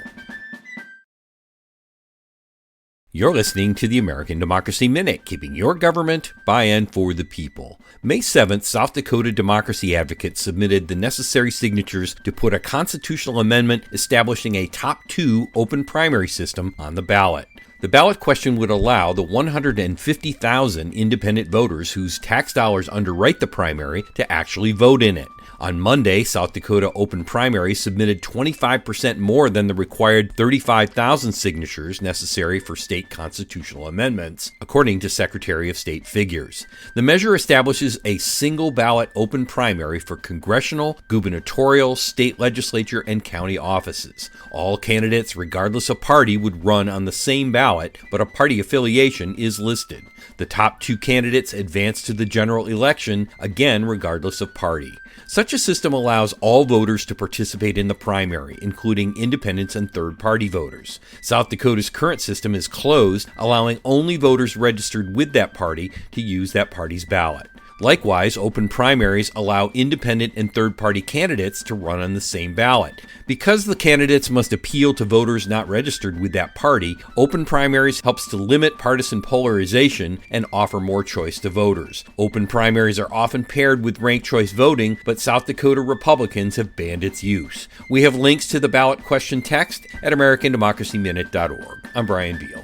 You're listening to the American Democracy Minute, keeping your government by and for the people. May 7th, South Dakota democracy advocates submitted the necessary signatures to put a constitutional amendment establishing a top 2 open primary system on the ballot. The ballot question would allow the 150,000 independent voters whose tax dollars underwrite the primary to actually vote in it. On Monday, South Dakota open primary submitted 25% more than the required 35,000 signatures necessary for state constitutional amendments, according to Secretary of State figures. The measure establishes a single ballot open primary for congressional, gubernatorial, state legislature, and county offices. All candidates, regardless of party, would run on the same ballot, but a party affiliation is listed. The top 2 candidates advance to the general election, again regardless of party. Such a system allows all voters to participate in the primary, including independents and third-party voters. South Dakota's current system is closed, allowing only voters registered with that party to use that party's ballot. Likewise, open primaries allow independent and third-party candidates to run on the same ballot. Because the candidates must appeal to voters not registered with that party, open primaries helps to limit partisan polarization and offer more choice to voters. Open primaries are often paired with ranked choice voting, but South Dakota Republicans have banned its use. We have links to the ballot question text at AmericanDemocracyMinute.org. I'm Brian Beal.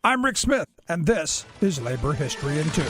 I'm Rick Smith, and this is Labor History in 2.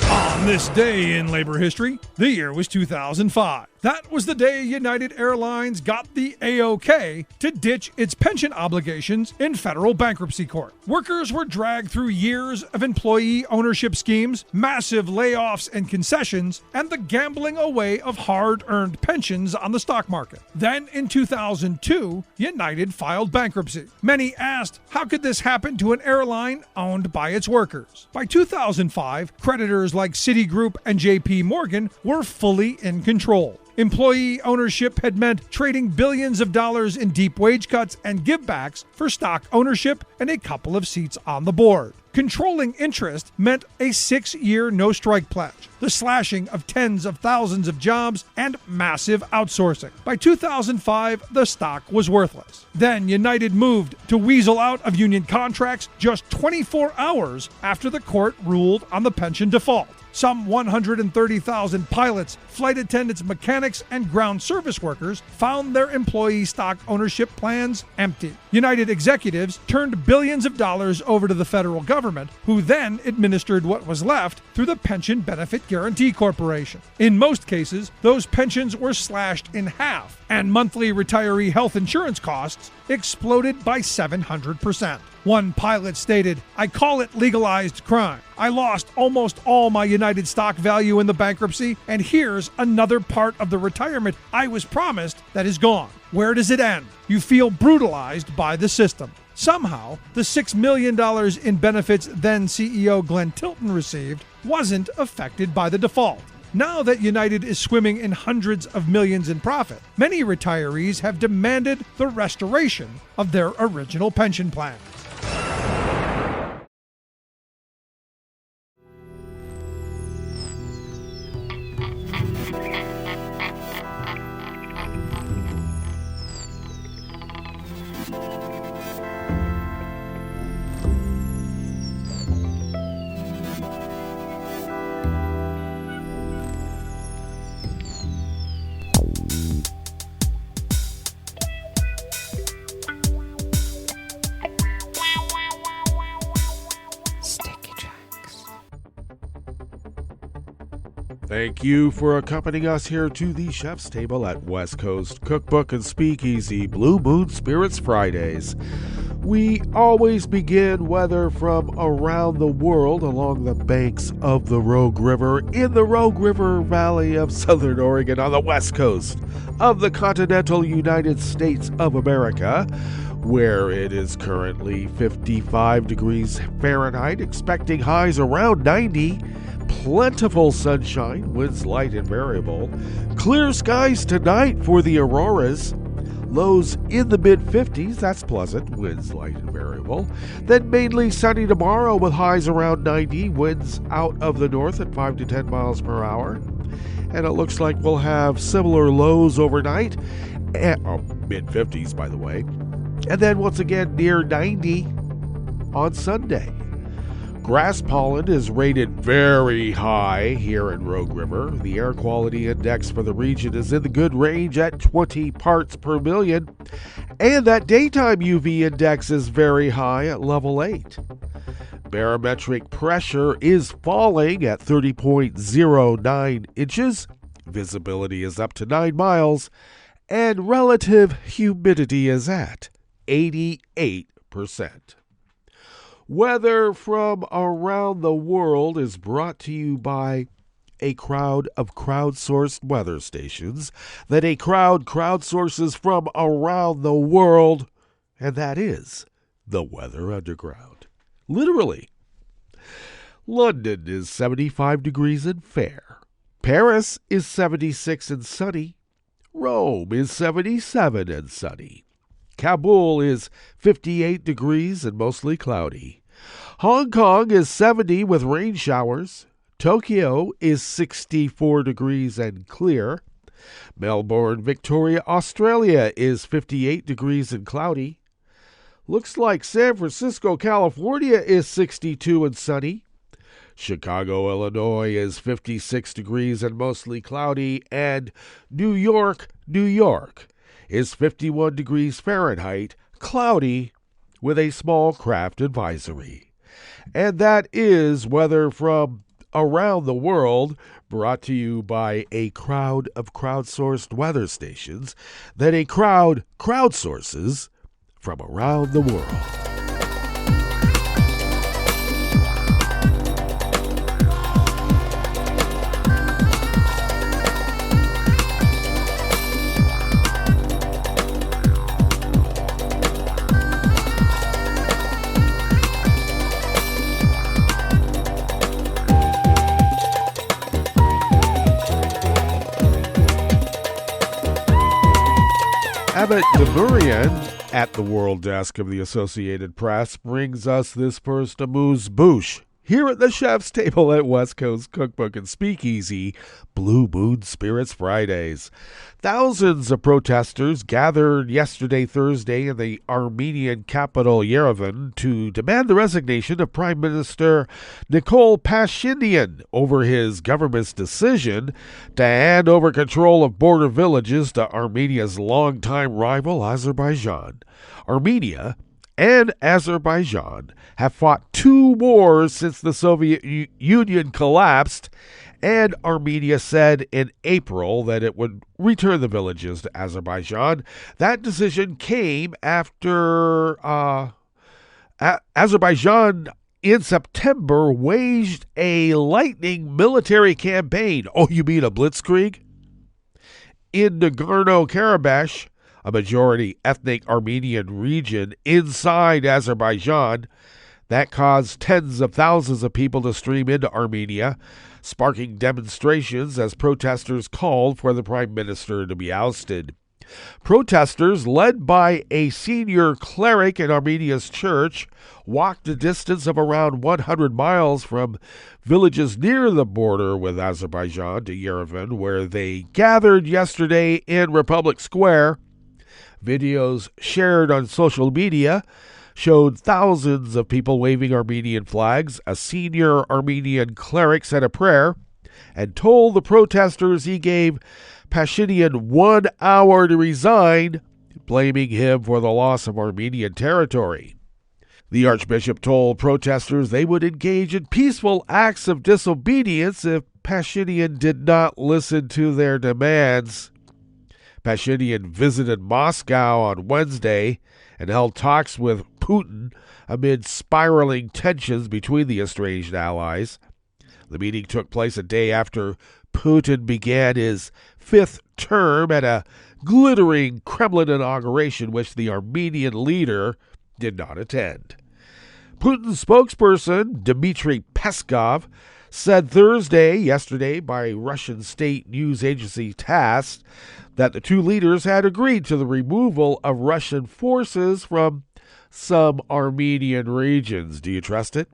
On this day in labor history, the year was 2005. That was the day United Airlines got the A-OK to ditch its pension obligations in federal bankruptcy court. Workers were dragged through years of employee ownership schemes, massive layoffs and concessions, and the gambling away of hard-earned pensions on the stock market. Then in 2002, United filed bankruptcy. Many asked, how could this happen to an airline owned by its workers? By 2005, creditors like Citigroup and JP Morgan were fully in control. Employee ownership had meant trading billions of dollars in deep wage cuts and givebacks for stock ownership and a couple of seats on the board. Controlling interest meant a 6-year no-strike pledge, the slashing of tens of thousands of jobs, and massive outsourcing. By 2005, the stock was worthless. Then United moved to weasel out of union contracts just 24 hours after the court ruled on the pension default. Some 130,000 pilots, flight attendants, mechanics, and ground service workers found their employee stock ownership plans empty. United executives turned billions of dollars over to the federal government, who then administered what was left through the Pension Benefit Guaranty Corporation. In most cases, those pensions were slashed in half, and monthly retiree health insurance costs exploded by 700%. One pilot stated, "I call it legalized crime. I lost almost all my United stock value in the bankruptcy, and here's another part of the retirement I was promised that is gone." Where does it end? You feel brutalized by the system. Somehow, the $6 million in benefits then CEO Glenn Tilton received wasn't affected by the default. Now that United is swimming in hundreds of millions in profit, many retirees have demanded the restoration of their original pension plans. Thank you for accompanying us here to the Chef's Table at West Coast Cookbook and Speakeasy Blue Moon Spirits Fridays. We always begin weather from around the world along the banks of the Rogue River in the Rogue River Valley of Southern Oregon on the west coast of the continental United States of America, where it is currently 55 degrees Fahrenheit, expecting highs around 90. Plentiful sunshine, winds light and variable. Clear skies tonight for the auroras. Lows in the mid-50s, that's pleasant, winds light and variable. Then mainly sunny tomorrow with highs around 90, winds out of the north at 5 to 10 miles per hour. And it looks like we'll have similar lows overnight, mid-50s by the way. And then once again near 90 on Sunday. Grass pollen is rated very high here in Rogue River. The air quality index for the region is in the good range at 20 parts per million. And that daytime UV index is very high at level 8. Barometric pressure is falling at 30.09 inches. Visibility is up to 9 miles. And relative humidity is at 88%. Weather from around the world is brought to you by a crowd of crowdsourced weather stations that a crowd crowdsources from around the world, and that is the Weather Underground. Literally. London is 75 degrees and fair. Paris is 76 and sunny. Rome is 77 and sunny. Kabul is 58 degrees and mostly cloudy. Hong Kong is 70 with rain showers. Tokyo is 64 degrees and clear. Melbourne, Victoria, Australia is 58 degrees and cloudy. Looks like San Francisco, California is 62 and sunny. Chicago, Illinois is 56 degrees and mostly cloudy. And New York, New York is 51 degrees Fahrenheit, cloudy with a small craft advisory. And that is weather from around the world, brought to you by a crowd of crowdsourced weather stations that a crowd crowdsources from around the world. Abbott Demurian at the World Desk of the Associated Press brings us this first amuse-bouche here at the chef's table at West Coast Cookbook and Speakeasy, Blue Moon Spirits Fridays. Thousands of protesters gathered yesterday, Thursday, in the Armenian capital Yerevan to demand the resignation of Prime Minister Nikol Pashinyan over his government's decision to hand over control of border villages to Armenia's longtime rival, Azerbaijan. Armenia and Azerbaijan have fought 2 wars since the Soviet Union collapsed, and Armenia said in April that it would return the villages to Azerbaijan. That decision came after Azerbaijan in September waged a lightning military campaign. Oh, you mean a blitzkrieg? In Nagorno-Karabakh, a majority ethnic Armenian region inside Azerbaijan, that caused tens of thousands of people to stream into Armenia, sparking demonstrations as protesters called for the prime minister to be ousted. Protesters, led by a senior cleric in Armenia's church, walked a distance of around 100 miles from villages near the border with Azerbaijan to Yerevan, where they gathered yesterday in Republic Square. Videos shared on social media showed thousands of people waving Armenian flags. A senior Armenian cleric said a prayer and told the protesters he gave Pashinyan 1 hour to resign, blaming him for the loss of Armenian territory. The Archbishop told protesters they would engage in peaceful acts of disobedience if Pashinyan did not listen to their demands. Pashinyan visited Moscow on Wednesday and held talks with Putin amid spiraling tensions between the estranged allies. The meeting took place a day after Putin began his 5th term at a glittering Kremlin inauguration which the Armenian leader did not attend. Putin's spokesperson, Dmitry Peskov, said yesterday by Russian state news agency TASS, that the 2 leaders had agreed to the removal of Russian forces from some Armenian regions. Do you trust it?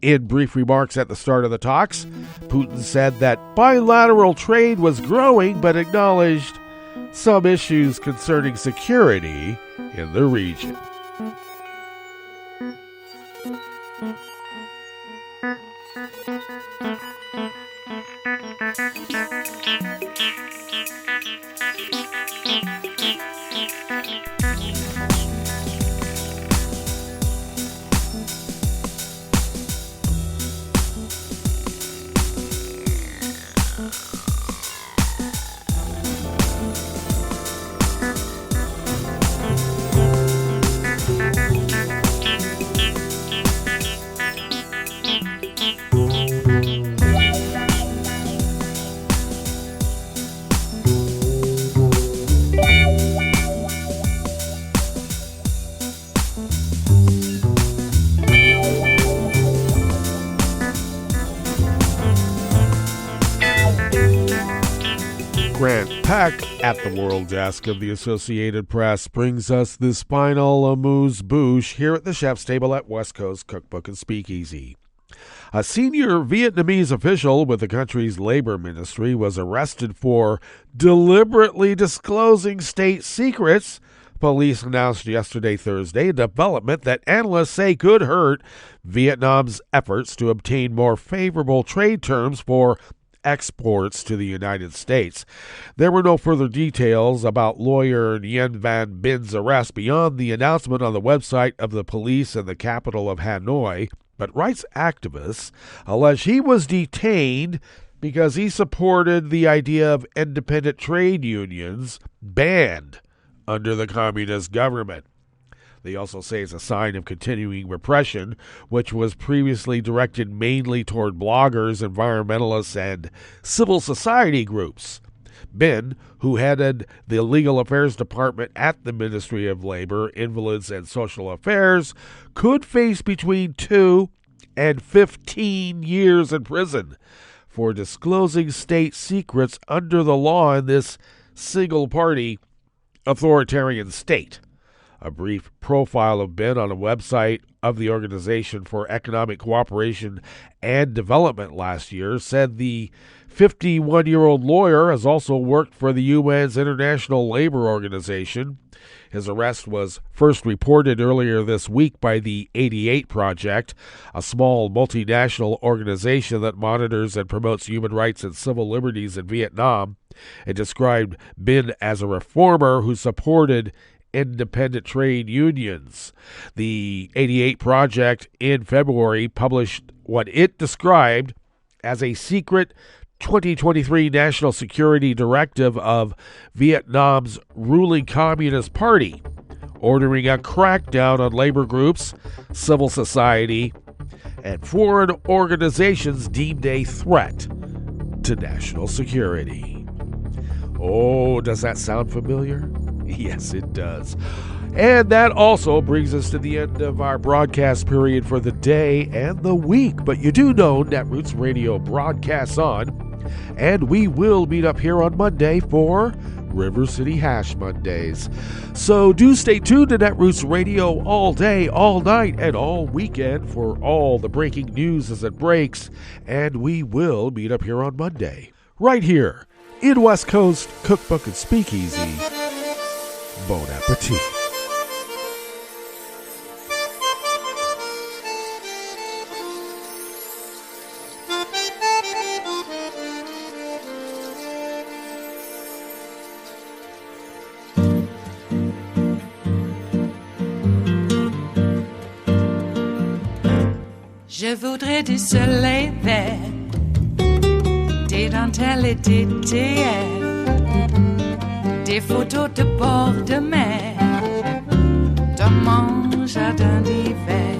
In brief remarks at the start of the talks, Putin said that bilateral trade was growing but acknowledged some issues concerning security in the region. Grant Peck at the World Desk of the Associated Press brings us this final amuse-bouche here at the chef's table at West Coast Cookbook and Speakeasy. A senior Vietnamese official with the country's labor ministry was arrested for deliberately disclosing state secrets. Police announced yesterday, Thursday, a development that analysts say could hurt Vietnam's efforts to obtain more favorable trade terms for exports to the United States. There were no further details about lawyer Nguyen Van Bin's arrest beyond the announcement on the website of the police in the capital of Hanoi. but rights activists allege he was detained because he supported the idea of independent trade unions banned under the communist government. They also say it's a sign of continuing repression, which was previously directed mainly toward bloggers, environmentalists, and civil society groups. Ben, who headed the Legal Affairs Department at the Ministry of Labor, Invalids, and Social Affairs, could face between 2 and 15 years in prison for disclosing state secrets under the law in this single-party authoritarian state. A brief profile of Ben on a website of the Organization for Economic Cooperation and Development last year said the 51-year-old lawyer has also worked for the UN's International Labor Organization. His arrest was first reported earlier this week by the 88 Project, a small multinational organization that monitors and promotes human rights and civil liberties in Vietnam. It described Ben as a reformer who supported independent trade unions. The 88 Project in February published what it described as a secret 2023 National Security Directive of Vietnam's ruling Communist Party, ordering a crackdown on labor groups, civil society, and foreign organizations deemed a threat to national security. Oh, does that sound familiar? Yes, it does. And that also brings us to the end of our broadcast period for the day and the week. But you do know Netroots Radio broadcasts on, and we will meet up here on Monday for River City Hash Mondays. So do stay tuned to Netroots Radio all day, all night, and all weekend for all the breaking news as it breaks. And we will meet up here on Monday, right here in West Coast Cookbook and Speakeasy. Bon appetit. Je voudrais du soleil vert, des dentelles et des théières, des photos de bord de mer, dans mon jardin d'hiver.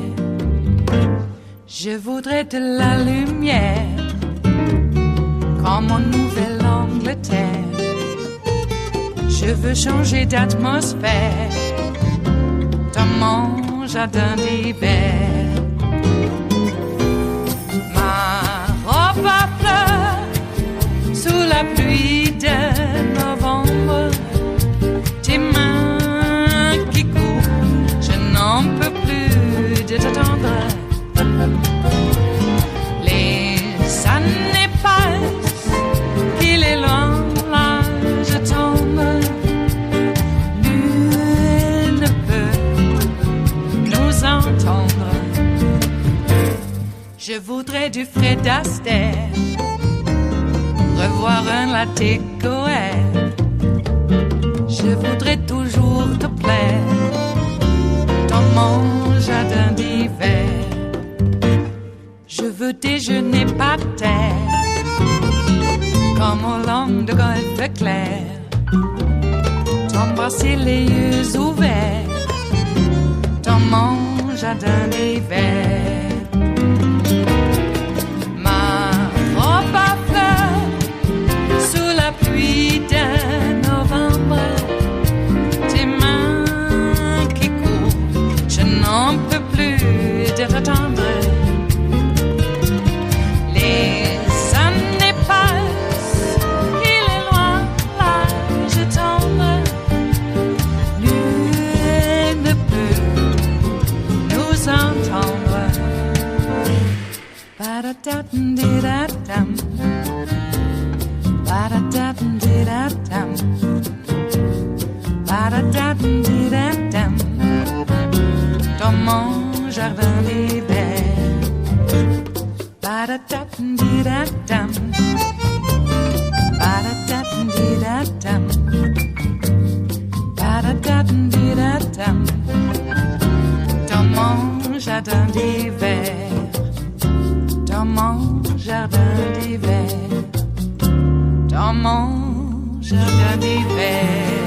Je voudrais de la lumière, comme en Nouvelle-Angleterre. Je veux changer d'atmosphère, dans mon jardin d'hiver. Ma robe à fleurs, sous la pluie de novembre, tes mains qui courent, je n'en peux plus de t'attendre. Les années passent, qu'il est loin, là je tombe. Nul ne peut nous entendre. Je voudrais du Fred Astaire, revoir un latte Goël. Je voudrais toujours te plaire dans mon jardin d'hiver. Je veux déjeuner par terre, comme au long de golfe clair, t'embrasser les yeux ouverts dans mon jardin d'hiver. Ma robe à fleurs, sous la pluie de novembre, tes mains qui courent, je n'en peux plus de t'attendre. Les années passent, il est loin, là je tombe. Nul ne peut nous entendre. Ba-da-da-dum-di-da-dum, ba-da-da-dum-di-da-dum, ba-da-da-dum-di-da-dum, dans mon jardin d'hiver. Ba-da-da-dum-di-da-dum, ba-da-da-dum-di-da-dum, ba-da-da-dum-di-da-dum, dans mon jardin d'hiver. mon jardin d'hiver, dans mon jardin d'hiver.